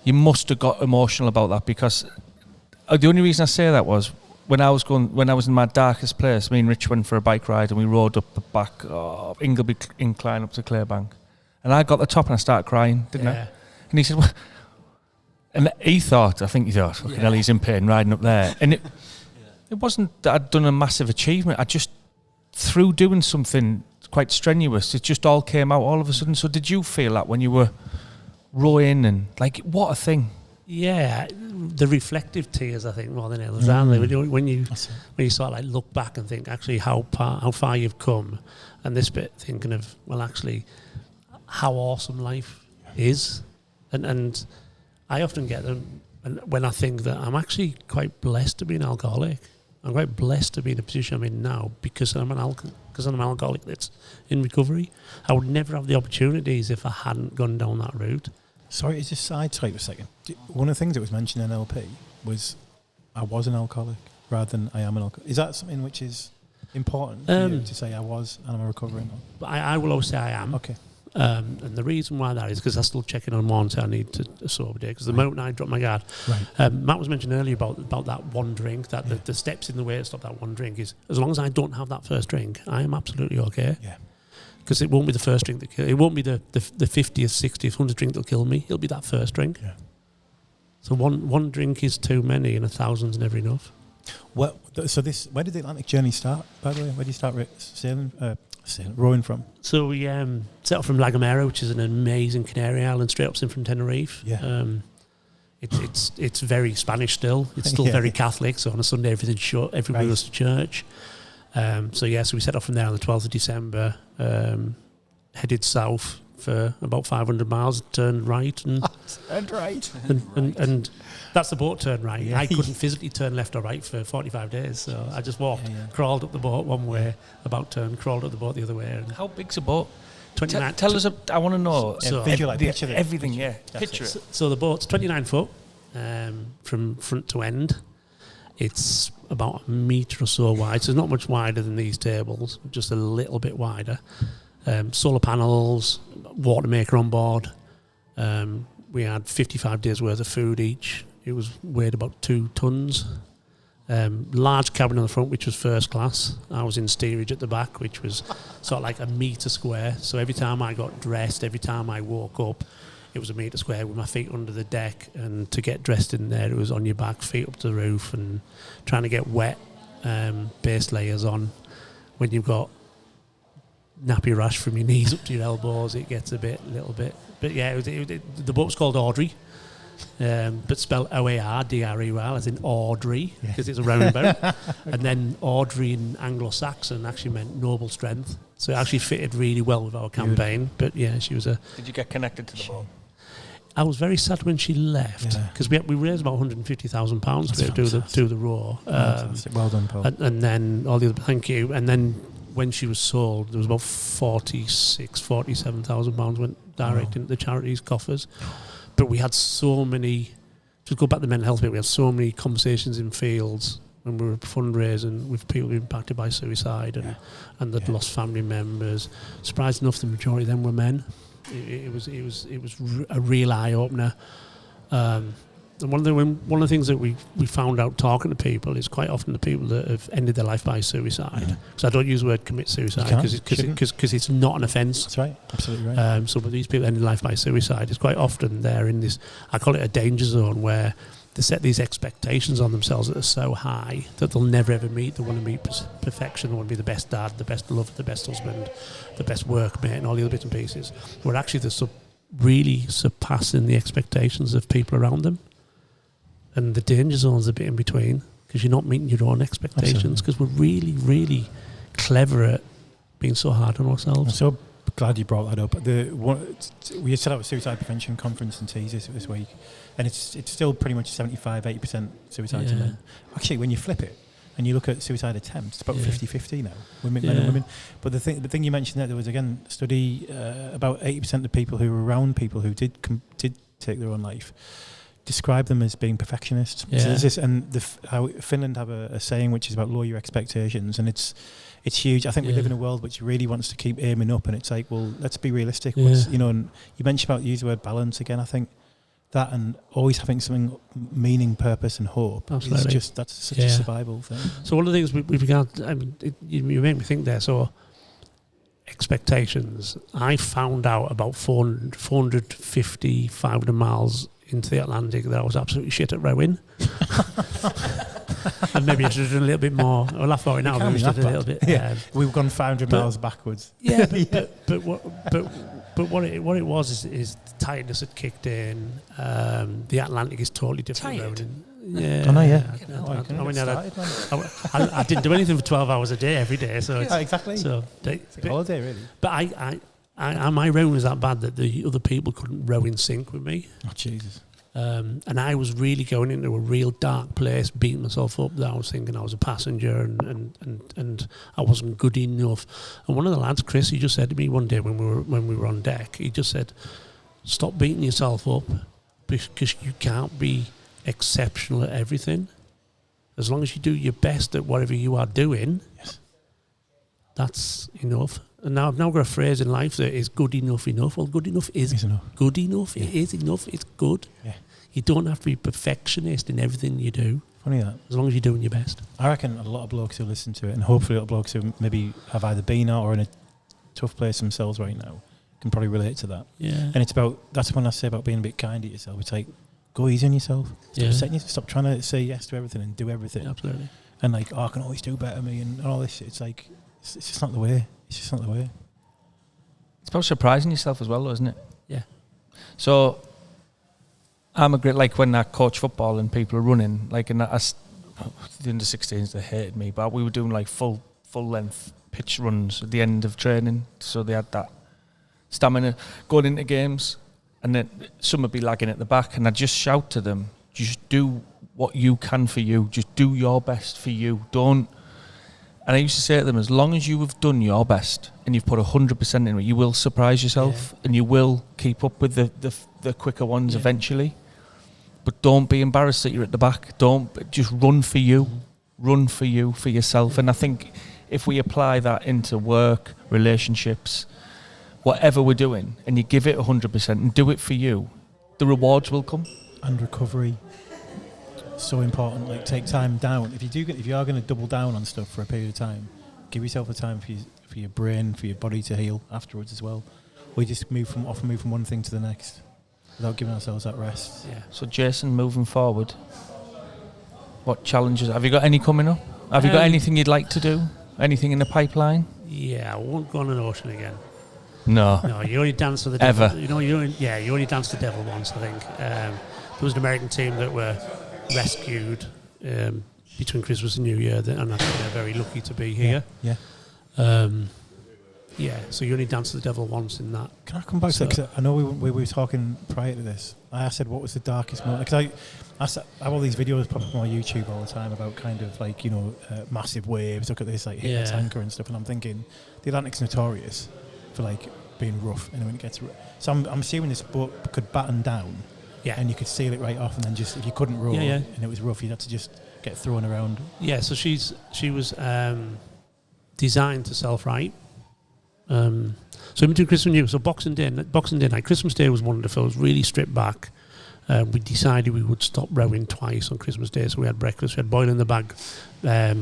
you must have got emotional about that? Because the only reason I say that was when I was in my darkest place, me and Rich went for a bike ride and we rode up the back of Ingleby incline up to Clearbank, and I got to the top and I started crying, didn't I? And he said, well, and I think he thought, fucking hell, he's in pain riding up there, and it wasn't that I'd done a massive achievement. I just, through doing something quite strenuous, it just all came out all of a sudden. So did you feel that when you were rowing, and like, what a thing? Yeah, the reflective tears, I think, more than others, aren't they? When you sort of like look back and think actually how far you've come, and this bit thinking of, well, actually how awesome life is, and I often get them when I think that I'm actually quite blessed to be an alcoholic. I'm quite blessed to be in the position I'm in now because I'm an alcoholic that's in recovery. I would never have the opportunities if I hadn't gone down that route. Sorry, just sidetrack for a second. One of the things that was mentioned in LP was I was an alcoholic rather than I am an alcoholic. Is that something which is important for you to say I was and I'm a recovering? I will always say I am. Okay. And the reason why that is because I still check in on one, so I need a sober day. Because the moment I drop my guard, Matt was mentioning earlier about that one drink, that the steps in the way to stop that one drink is as long as I don't have that first drink, I am absolutely okay. Yeah. Because it won't be the first drink that it won't be the 50th, 60th, 100th drink that'll kill me. It'll be that first drink. Yeah. So one drink is too many, and 1,000's never enough. Well, so where did the Atlantic journey start? By the way, where did you start rowing from? So we set off from La Gomera, which is an amazing Canary island, straight up in from Tenerife. Yeah. It's very Spanish still. It's still very Catholic. So on a Sunday, everything's shut. Everybody goes to church. So we set off from there on the 12th of December, headed south for about 500 miles, turned right. And that's the boat turn right. Yeah. I couldn't physically turn left or right for 45 days, so I just walked, crawled up the boat one way, about turn, crawled up the boat the other way. And how big's a boat? 29. Tell us, I want to know. Picture everything, Picture it. So the boat's 29 foot from front to end. It's about a metre or so wide, so it's not much wider than these tables, just a little bit wider. Solar panels, water maker on board. We had 55 days worth of food each. It weighed about 2 tons. Large cabin on the front, which was first class. I was in steerage at the back, which was sort of like a metre square. So every time I got dressed, every time I woke up, it was a metre square with my feet under the deck. And to get dressed in there, it was on your back, feet up to the roof, and trying to get wet base layers on. When you've got nappy rash from your knees up to your elbows, it gets a little bit. But yeah, the boat was called Audrey. But spelled O-A-R-D-R-E-Y, as in Audrey, because it's a roundabout. And then Audrey in Anglo-Saxon actually meant noble strength. So it actually fitted really well with our campaign. But yeah, she was a... Did you get connected to the boat? I was very sad when she left, because we raised about £150,000 to do the row. Well done, Paul. And then all the other... Thank you. And then when she was sold, there was about £47,000 went direct into the charity's coffers. But we had so many, to go back to the mental health bit, we had so many conversations in fields when we were fundraising with people impacted by suicide and they'd lost family members. Surprised enough, the majority of them were men. It was a real eye opener. And one of the things that we found out talking to people is quite often the people that have ended their life by suicide. So I don't use the word commit suicide because it's not an offence. That's right, absolutely right. So but these people ended life by suicide, it's quite often they're in this, I call it a danger zone, where they set these expectations on themselves that are so high that they'll never ever meet. They want to meet perfection. They want to be the best dad, the best lover, the best husband, the best workmate, and all the other bits and pieces. Where actually they're really surpassing the expectations of people around them. And the danger zone's a bit in between, because you're not meeting your own expectations, because we're really, really clever at being so hard on ourselves. I'm so glad you brought that up. We set up a suicide prevention conference in Tees this week, and it's still pretty much 75-80% suicide to men. Actually, when you flip it and you look at suicide attempts, it's about 50-50 now, men and women. But the thing you mentioned there was, again, a study about 80% of the people who were around people who did take their own life describe them as being perfectionists. So there's this, and how Finland have a saying which is about lower your expectations, and it's huge. I think we live in a world which really wants to keep aiming up, and it's like, well, let's be realistic. And you mentioned about use the word balance again. I think that and always having something meaning, purpose, and hope. Absolutely. That's such a survival thing. So one of the things we've got, I mean, you make me think there. So expectations. I found out about 450, 500 miles into the Atlantic that I was absolutely shit at rowing. And maybe I should have done a little bit more. I'll laugh about it now. Maybe I should have done a little bit. Yeah. We've gone 500 miles backwards. Yeah, but what it was is the tiredness had kicked in. The Atlantic is totally different. Rowing. Yeah. I know, yeah. I didn't do anything for 12 hours a day every day. So exactly. So it's like a holiday, really. But my rowing was that bad that the other people couldn't row in sync with me. Oh, Jesus. And I was really going into a real dark place, beating myself up. That I was thinking I was a passenger and I wasn't good enough. And one of the lads, Chris, he just said to me one day when we were on deck, he just said, "Stop beating yourself up because you can't be exceptional at everything. As long as you do your best at whatever you are doing, that's enough." And now I've got a phrase in life that is good enough. Well, good enough is enough. Good enough. Yeah. It is enough. It's good. Yeah. You don't have to be perfectionist in everything you do. Funny that. As long as you're doing your best. I reckon a lot of blokes who listen to it, and hopefully a lot of blokes who maybe have either been out or in a tough place themselves right now, can probably relate to that. Yeah. And it's about, that's when I say about being a bit kind to yourself. It's like, go easy on yourself. Stop trying to say yes to everything and do everything. Absolutely. And like, I can always do better me and all this shit. It's like, it's just not the way. It's just not the way. It's about surprising yourself as well, though, isn't it? Yeah. So I'm a great, like when I coach football and people are running, like in that, the under 16s, they hated me, but we were doing like full length pitch runs at the end of training, so they had that stamina going into games, and then some would be lagging at the back, and I'd just shout to them, just do what you can for you, just do your best for you, don't. And I used to say to them, as long as you have done your best and you've put 100% in it, you will surprise yourself and you will keep up with the quicker ones eventually. But don't be embarrassed that you're at the back. Don't just run for you. Run for you, for yourself. And I think if we apply that into work, relationships, whatever we're doing, and you give it 100% and do it for you, the rewards will come. And recovery. So important. Like, take time down. If you are going to double down on stuff for a period of time, give yourself the time for your brain, for your body to heal afterwards as well. We just often move from one thing to the next without giving ourselves that rest. Yeah. So Jason, moving forward, what challenges have you got? Any coming up? Have you got anything you'd like to do? Anything in the pipeline? Yeah, I won't go on an ocean again. No. No, you only dance with the devil. Ever. You only danced the devil once, I think. There was an American team that were rescued between Christmas and New Year, and I think they're very lucky to be here. Yeah. So you only dance the devil once in that. Can I come back to that? Because I know we were talking prior to this. I said, what was the darkest moment? Because I have all these videos pop up on my YouTube all the time about kind of like, massive waves. Look at this, like hitting a tanker and stuff. And I'm thinking, the Atlantic's notorious for like being rough. And when it gets so I'm assuming this boat could batten down. Yeah. And you could seal it right off, and then just if you couldn't row and it was rough, you'd have to just get thrown around. Yeah. So she was designed to self-right. So in between Christmas and New Year, so Boxing Day night, Christmas Day was wonderful. It was really stripped back. We decided we would stop rowing twice on Christmas Day, so we had breakfast. We had boil in the bag,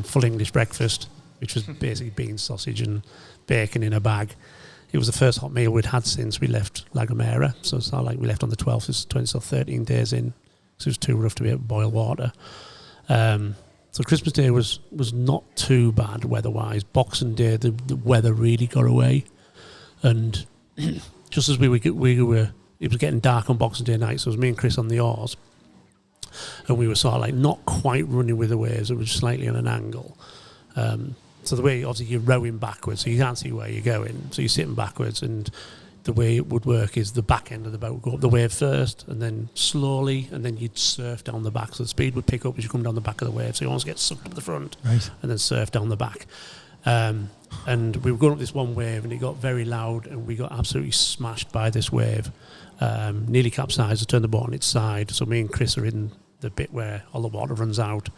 full English breakfast, which was basically beans, sausage and bacon in a bag. It was the first hot meal we'd had since we left La Gomera, so it's not like we left on the 12th, it's 20 or 13 days in, so it was too rough to be able to boil water. So Christmas Day was not too bad weather-wise. Boxing Day, the weather really got away, and just as we were, it was getting dark on Boxing Day night, so it was me and Chris on the oars, and we were sort of like not quite running with the waves, it was slightly on an angle. So the way, obviously, you're rowing backwards, so you can't see where you're going, so you're sitting backwards, and the way it would work is the back end of the boat would go up the wave first, and then slowly, and then you'd surf down the back, so the speed would pick up as you come down the back of the wave, so you almost get sucked up the front, right, and then surf down the back. And we were going up this one wave, and it got very loud, and we got absolutely smashed by this wave, nearly capsized. I turned the boat on its side, so me and Chris are in the bit where all the water runs out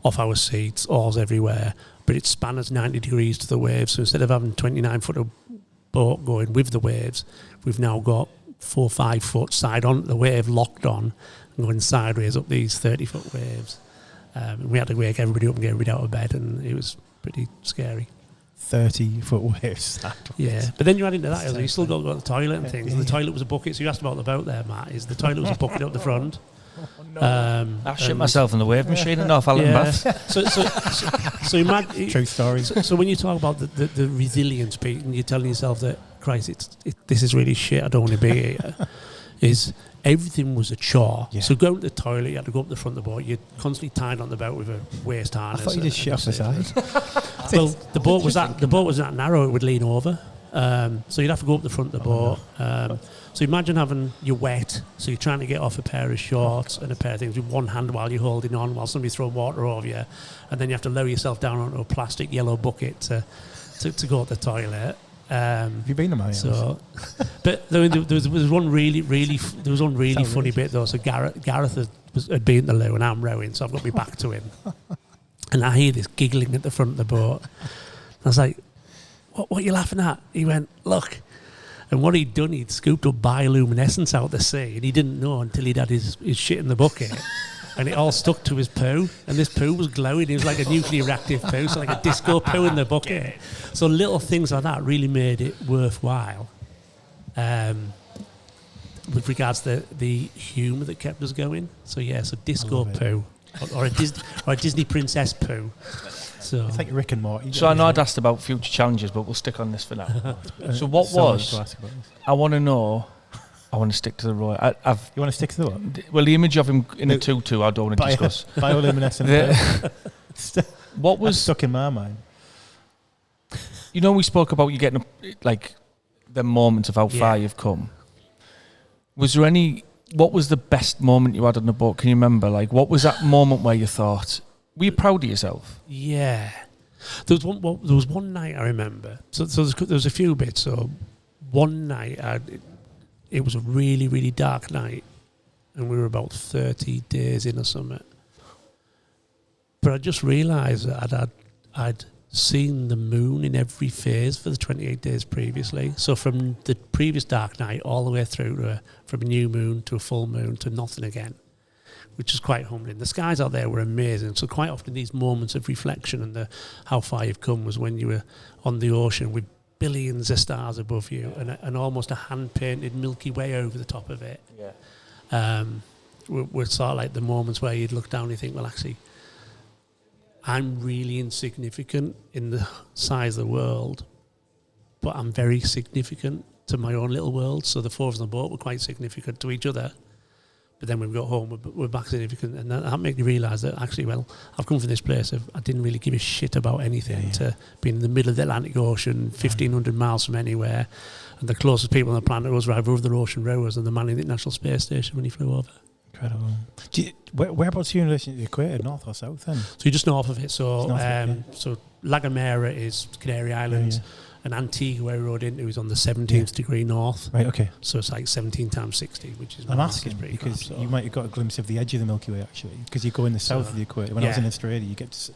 off our seats, oars everywhere, but it span us 90 degrees to the waves, so instead of having 29 foot of boat going with the waves, we've now got 4 or 5 foot side on the wave, locked on, and going sideways up these 30-foot waves. We had to wake everybody up and get everybody out of bed, and it was pretty scary. 30-foot waves. Yeah, but then you add into that, you still got to go to the toilet and things. And the toilet was a bucket. So you asked about the boat there, Matt. Is the toilet was a bucket up the front? I shit myself in the wave machine and North Allen Bath. So imagine, true story. So when you talk about the resilience, Pete, and you're telling yourself that, Christ, this is really shit, I don't want to be here, is everything was a chore. Yeah. So going to the toilet, you had to go up the front of the boat. You're constantly tied on the boat with a waist harness. I thought you just shit off the side. Well, the boat was that narrow; it would lean over. So you'd have to go up the front of the boat. No. So imagine you're wet, so you're trying to get off a pair of shorts and a pair of things with one hand while you're holding on, while somebody's throwing water over you, and then you have to lower yourself down onto a plastic yellow bucket to go to the toilet. Have you been to my house? So, but there was one really funny bit though. So Gareth had been to the loo and I'm rowing, so I've got my back to him, and I hear this giggling at the front of the boat. I was like, "What are you laughing at?" He went, "Look." And what he'd done, he'd scooped up bioluminescence out the sea, and he didn't know until he'd had his shit in the bucket. And it all stuck to his poo, and this poo was glowing. It was like a nuclear reactive poo, so like a disco poo in the bucket. So little things like that really made it worthwhile. With regards to the humour that kept us going. So so disco poo, or a Disney princess poo. So it's like Rick and Morty. So I know I'd asked about future challenges, but we'll stick on this for now. So what I want to know. I want to stick to the Roy. You want to stick to the what? Well, the image of him in a tutu, I don't want to discuss. Bioluminescent. What was stuck in my mind? You know, we spoke about you getting like the moments of how far you've come. Was there any? What was the best moment you had on the boat? Can you remember? Like, what was that moment where you thought, were you proud of yourself? Yeah, there was one night I remember. So there was a few bits. So one night it was a really, really dark night, and we were about 30 days in or something. But I just realised that I'd seen the moon in every phase for the 28 days previously. So from the previous dark night all the way through from a new moon to a full moon to nothing again, which is quite humbling. The skies out there were amazing. So quite often these moments of reflection and how far you've come was when you were on the ocean with billions of stars above you and almost a hand-painted Milky Way over the top of it. Yeah. Were sort of like the moments where you'd look down and you think, well, actually, I'm really insignificant in the size of the world, but I'm very significant to my own little world. So the four of us on the boat were quite significant to each other. But then when we got home, we're back significant. And that made me realise that actually, well, I've come from this place of I didn't really give a shit about anything to being in the middle of the Atlantic Ocean, 1,500 miles from anywhere. And the closest people on the planet was either other ocean rowers and the man in the International Space Station when he flew over. Incredible. Whereabouts are you in relation to the equator, north or south then? So you're just north of it. So so La Gomera is Canary Islands. Yeah. And Antigua, where we rode into, is on the 17th degree north. Right, okay. So it's like 17 times 60, which is... I'm asking because you might have got a glimpse of the edge of the Milky Way, actually, because you go in the south of the equator. When I was in Australia, you get to...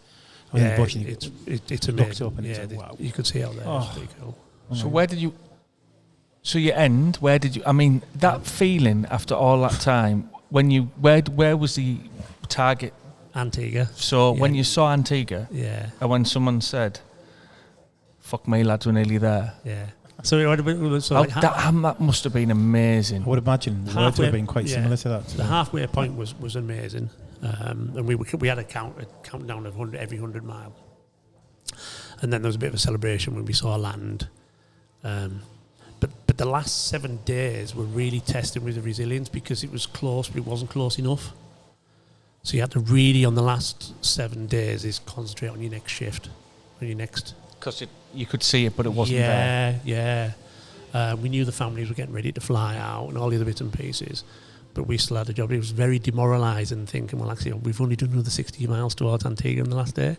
in the bush and it's amazing. Up and it's like, wow. You could see out there. It's pretty cool. So where did you... So you end, where did you... I mean, that feeling after all that time, when you... Where was the target? Antigua. So when you saw Antigua, and when someone said... Fuck me, lads, we're nearly there. Yeah. So it would have been... that must have been amazing. I would imagine the words would have been quite similar to that. The halfway point was amazing. And we had a countdown of every 100 mile. And then there was a bit of a celebration when we saw land. But the last 7 days were really tested with the resilience because it was close, but it wasn't close enough. So you had to really, on the last 7 days, is concentrate on your next shift, on your next... Because you could see it, but it wasn't there. Yeah. We knew the families were getting ready to fly out and all the other bits and pieces, but we still had a job. It was very demoralising thinking, well, actually, we've only done another 60 miles towards Antigua in the last day.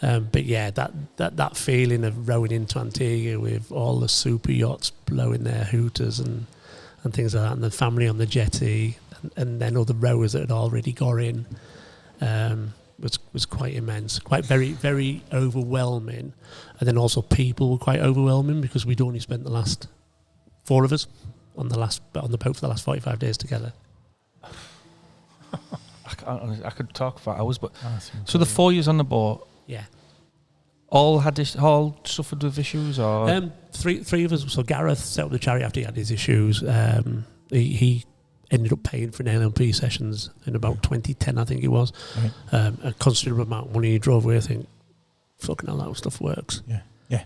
But yeah, that feeling of rowing into Antigua with all the super yachts blowing their hooters and things like that, and the family on the jetty, and then other rowers that had already got in. Was quite immense, quite very, very overwhelming. And then also people were quite overwhelming because we'd only spent the last 4 of us on the boat for the last 45 days together. I could talk for hours, but so the 4 years on the boat, Yeah. all suffered with issues, or Three of us. So Gareth set up the charity after he had his issues. He ended up paying for an LMP sessions in about 2010, I think it was. Right. A considerable amount of money he drove away. I think, fucking hell, that stuff works. Yeah. Yeah.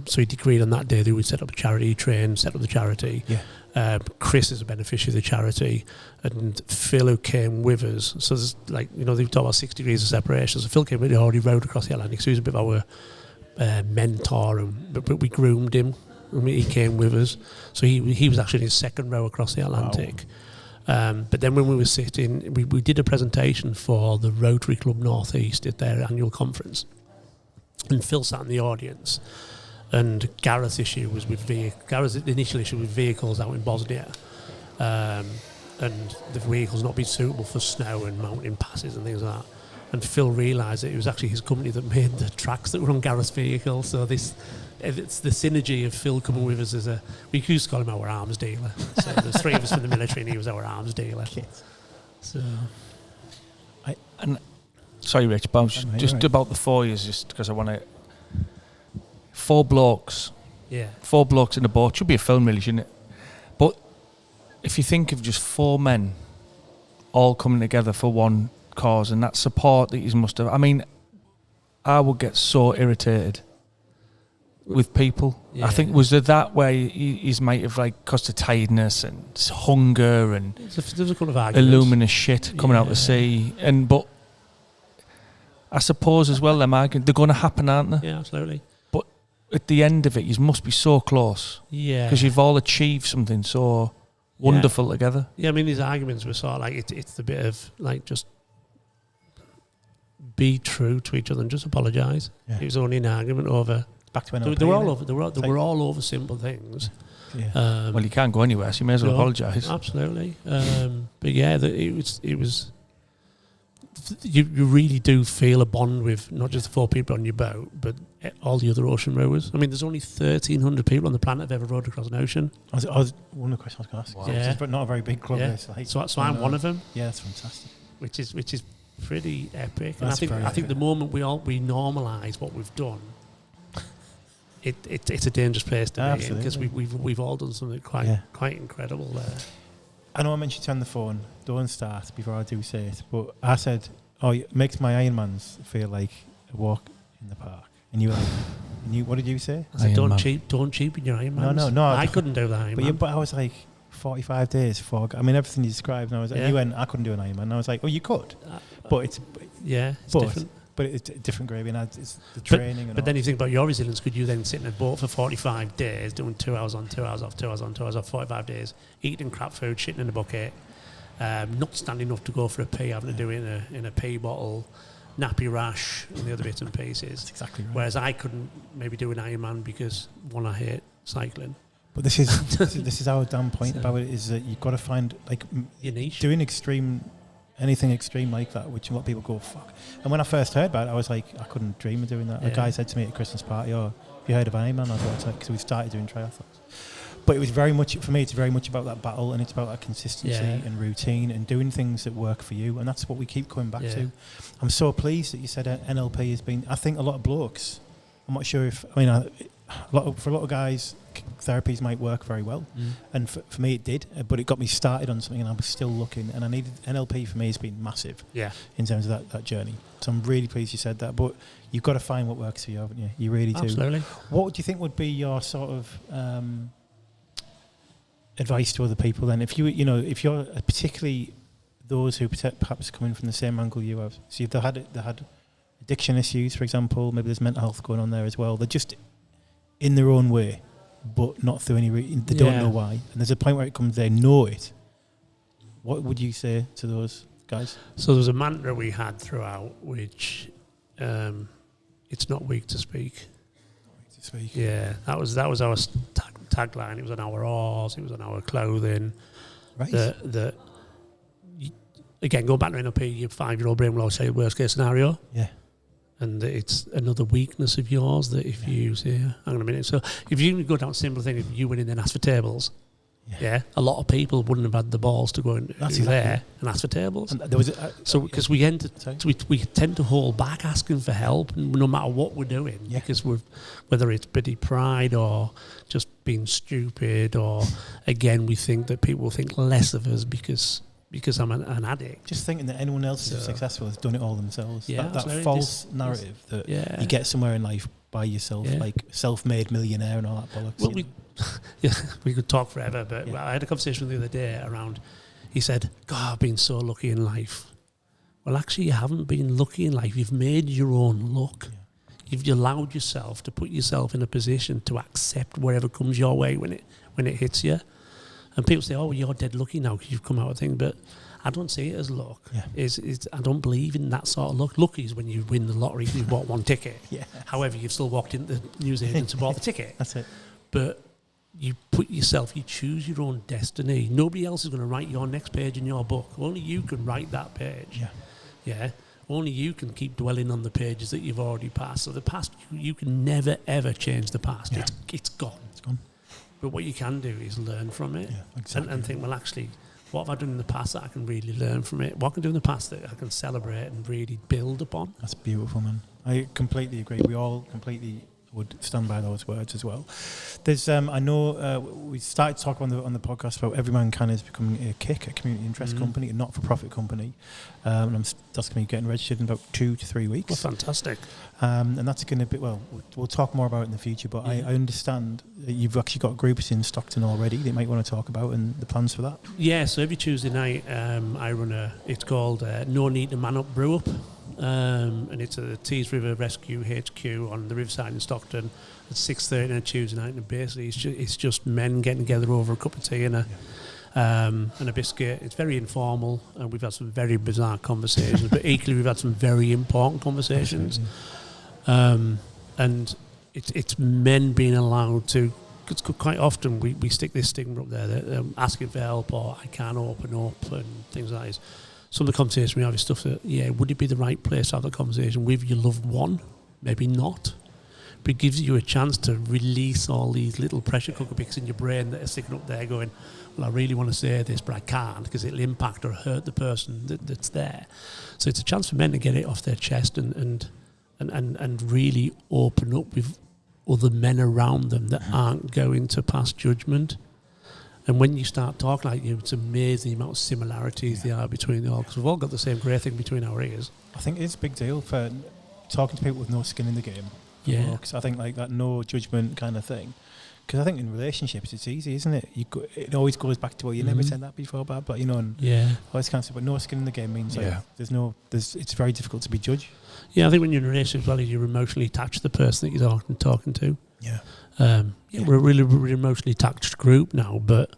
So he agreed on that day that we'd set up a charity, set up the charity. Yeah. Chris is a beneficiary of the charity, and Phil, who came with us. So there's they've talked about 6 degrees of separation. So Phil came with us, already rowed across the Atlantic, so he was a bit of our mentor, but we groomed him. He came with us, so he was actually in his second row across the Atlantic. Wow. But then when we were sitting, we did a presentation for the Rotary Club North East at their annual conference, and Phil sat in the audience. And Gareth's issue was with Gareth's initial issue with vehicles out in Bosnia, and the vehicles not being suitable for snow and mountain passes and things like that. And Phil realised that it was actually his company that made the tracks that were on Gareth's vehicle. So it's the synergy of Phil coming with us we used to call him our arms dealer. So there's 3 of us from the military, and he was our arms dealer. So, sorry, Rich, but I was just about the 4 years, just because I want to. 4 blokes. Yeah. 4 blokes in a boat. Should be a film, really, shouldn't it? But if you think of just 4 men all coming together for one cause, and that support that you must have. I mean, I would get so irritated with people. Yeah. I think was that way he's might have caused of tiredness and hunger and there's a couple of arguments. illuminous shit coming out to sea. But I suppose as well, them arguments, they're going to happen, aren't they? Yeah, absolutely. At the end of it, you must be so close. Yeah. Because you've all achieved something so wonderful together. Yeah, I mean, these arguments were sort of it's a bit of just be true to each other and just apologise. Yeah. It was only an argument over. Back to they were all over. They were all over simple things. Yeah. Well, you can't go anywhere, so you may as well apologise. Absolutely. But yeah, it was. You really do feel a bond with not just the 4 people on your boat, but all the other ocean rowers. I mean, there's only 1,300 people on the planet have ever rowed across an ocean. One of the questions I was going to ask. Wow. Yeah. It's not a very big club. Yeah. So I'm one of them. Yeah, that's fantastic. Which is pretty epic. That's and I think the moment we normalise what we've done, it's a dangerous place to be in, because we've all done something quite incredible there. I know I mentioned you on the phone, don't start before I do say it, but I said, it makes my Ironmans feel like a walk in the park. And you were like, what did you say? I said, don't cheapen your Ironmans. No. I couldn't do that Ironman. But I was like, 45 days, everything you described, and I was like, you went, I couldn't do an Ironman. And I was like, you could. But it's different. But it's a different gravy, and it's the training. But then you think about your resilience. Could you then sit in a boat for 45 days, doing 2 hours on, 2 hours off, 2 hours on, 2 hours off, 45 days, eating crap food, shitting in a bucket, not standing up to go for a pee, having to do it in a pee bottle, nappy rash, and the other bits and pieces. That's exactly right. Whereas I couldn't maybe do an Ironman because, one, I hate cycling. But this is our damn point about it, is that you've got to find your niche. Doing anything extreme like that, which a lot of people go, fuck. And when I first heard about it, I was like, I couldn't dream of doing that. A guy said to me at a Christmas party, have you heard of Ironman? I was like, because we've started doing triathlons. But it was very much, for me, it's very much about that battle, and it's about that consistency and routine and doing things that work for you. And that's what we keep coming back to. I'm so pleased that you said NLP has been, I think a lot of blokes, I'm not sure if, for a lot of guys, therapies might work very well, and for me it did, but it got me started on something, and I was still looking, and I needed NLP. For me has been massive in terms of that journey, so I'm really pleased you said that. But you've got to find what works for you, haven't you? You really do. Absolutely. What would you think would be your sort of advice to other people then, if if you're particularly those who perhaps coming from the same angle you have, so if they had addiction issues, for example, maybe there's mental health going on there as well, they're just in their own way, but not through any they don't know why, and there's a point where it comes, they know it. What would you say to those guys? So there was a mantra we had throughout, which it's not weak to speak. Yeah, that was our tagline. It was on our oars, it was on our clothing. Right. That again, going back to NLP, your 5-year-old brain will always say worst case scenario. Yeah. And it's another weakness of yours that if you say, hang on a minute, so if you go down a simple thing, if you went in and asked for tables, Yeah. A lot of people wouldn't have had the balls to go in there and ask for tables. And there was because we tend to hold back asking for help, and no matter what we're doing, because whether it's petty pride or just being stupid, or again we think that people will think less of us because I'm an addict. Just thinking that anyone else who's successful has done it all themselves. Yeah, that false narrative that you get somewhere in life by yourself, like self-made millionaire and all that bollocks. Well, we could talk forever, but I had a conversation the other day around, he said, God, I've been so lucky in life. Well, actually, you haven't been lucky in life. You've made your own luck. Yeah. You've allowed yourself to put yourself in a position to accept whatever comes your way when it hits you. And people say, oh, well, you're dead lucky now because you've come out of thing. But I don't see it as luck. Yeah. I don't believe in that sort of luck. Lucky is when you win the lottery because you bought one ticket. Yeah. However, you've still walked into the newsagent and bought the ticket. That's it. But you you choose your own destiny. Nobody else is going to write your next page in your book. Only you can write that page. Yeah. Only you can keep dwelling on the pages that you've already passed. So the past, you can never, ever change the past. Yeah. It's gone. It's gone. But what you can do is learn from it and think, well, actually, what have I done in the past that I can really learn from it? What can I do in the past that I can celebrate and really build upon? That's beautiful, man. I completely agree. We all completely would stand by those words as well. There's, I know we started talking on the podcast about Every Man Can is becoming a KIC, a community interest company, a not-for-profit company. And that's going to be getting registered in about 2 to 3 weeks. Well, fantastic. And that's going to be, we'll talk more about it in the future, but I understand that you've actually got groups in Stockton already that you might want to talk about and the plans for that. Yeah, so every Tuesday night I run it's called No Need to Man Up, Brew Up. And it's a Tees River Rescue HQ on the riverside in Stockton at 6:30 on a Tuesday night, and basically it's just men getting together over a cup of tea and a biscuit. It's very informal, and we've had some very bizarre conversations, but equally we've had some very important conversations. And it's men being allowed to. Cause quite often we stick this stigma up there that asking for help or I can't open up and things like this. Some of the conversations we have is stuff that, would it be the right place to have the conversation with your loved one? Maybe not. But it gives you a chance to release all these little pressure cooker picks in your brain that are sticking up there going, well, I really want to say this, but I can't because it'll impact or hurt the person that's there. So it's a chance for men to get it off their chest and really open up with other men around them that aren't going to pass judgment. And when you start talking like you, it's amazing the amount of similarities there are between all, because we've all got the same grey thing between our ears. I think it's a big deal for talking to people with no skin in the game. Yeah. Because I think like that no judgment kind of thing. Because I think in relationships it's easy, isn't it? It always goes back to, well, you never said that before, but and always can't say, but no skin in the game means like it's very difficult to be judged. Yeah, I think when you're in a relationship, well, you're emotionally attached to the person that you're talking to. Yeah. We're a really emotionally attached group now, but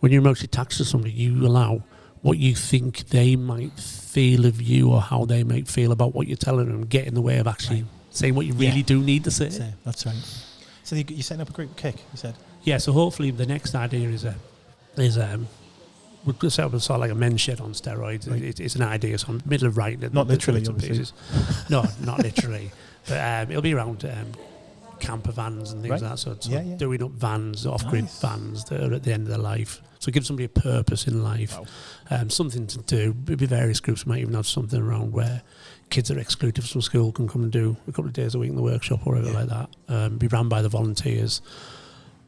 when you're emotionally attached to somebody, you allow what you think they might feel of you or how they might feel about what you're telling them get in the way of actually saying what you really do need to say. That's right. So you're setting up a group KIC, you said? Yeah, so hopefully the next idea is we'll set up a sort of like a men's shed on steroids. Right. It's an idea, so I'm middle of writing it. Not literally, obviously. No, not literally. But it'll be around camper vans and things like that. So doing up vans, off-grid vans that are at the end of their life. So give somebody a purpose in life, something to do. Maybe various groups might even have something around where kids that are excluded from school can come and do a couple of days a week in the workshop or whatever like that. Be run by the volunteers.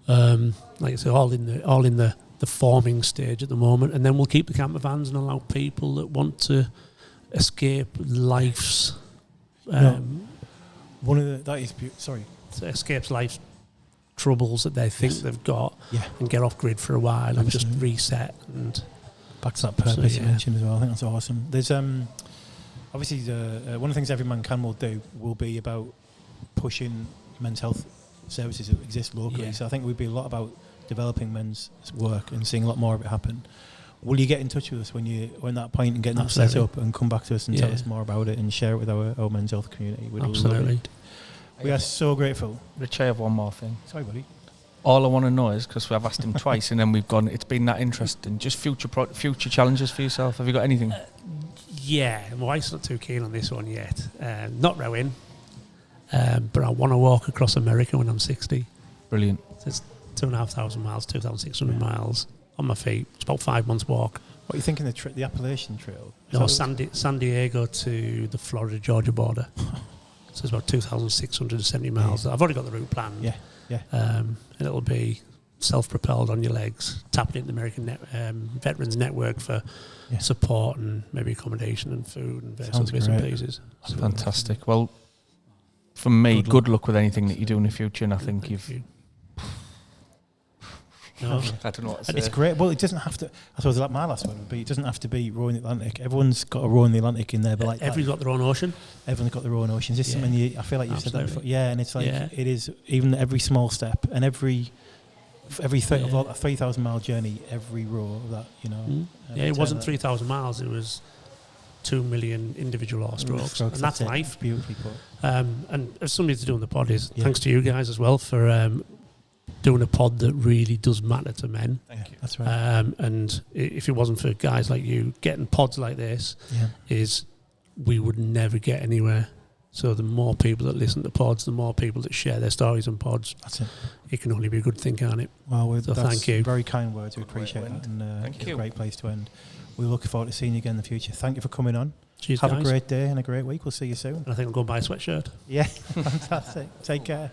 Like I say, all in the forming stage at the moment, and then we'll keep the camper vans and allow people that want to escape life's. Escapes life's troubles that they think they've got, and get off grid for a while and just reset and back to that purpose you mentioned as well. I think that's awesome. There's obviously one of the things Every Man Can will do will be about pushing men's health services that exist locally. Yeah. So I think we'd be a lot about developing men's work and seeing a lot more of it happen. Will you get in touch with us when you're at that point and getting that set up and come back to us and tell us more about it and share it with our men's health community? We'd love it. We are so grateful. Richie, I have one more thing. Sorry, buddy. All I want to know is, because we've asked him twice and then we've gone, it's been that interesting, just future challenges for yourself. Have you got anything? My wife's not too keen on this one yet. Not rowing, but I want to walk across America when I'm 60. Brilliant. It's 2,500 miles, 2,600 miles on my feet. It's about 5 months walk. What are you thinking the Appalachian Trail? No, San Diego to the Florida-Georgia border. So it's about 2,670 miles. I've already got the route planned. Yeah. And it'll be self-propelled on your legs, tapping into the American Veterans Network for support and maybe accommodation and food and various other bits and pieces. So fantastic. Well, for me, good luck with anything that you do in the future, and I think you've... No. I don't know what to say. It's great. Well, it doesn't have to. I suppose like my last one would be. It doesn't have to be rowing the Atlantic. Everyone's got a row in the Atlantic in there, but like everyone's got their own ocean. Everyone's got their own oceans. This is something I feel like you've said that before. Yeah, and it's like it is even every small step and every 3,000 mile journey, every row of that it wasn't 3,000 miles. It was 2 million individual horse strokes, and that's life. Beautifully put. And as somebody to do on the pod is thanks to you guys as well for doing a pod that really does matter to men. Thank you. That's right. And if it wasn't for guys like you getting pods like this, we would never get anywhere. So the more people that listen to pods, the more people that share their stories on pods, that's it. It can only be a good thing, can't it? Well, so thank you. Very kind words. We appreciate that, and it's a great place to end. We look forward to seeing you again in the future. Thank you for coming on. Cheers, Have guys. a great day and a great week. We'll see you soon. And I think I'll go buy a sweatshirt. Yeah, fantastic. Take care.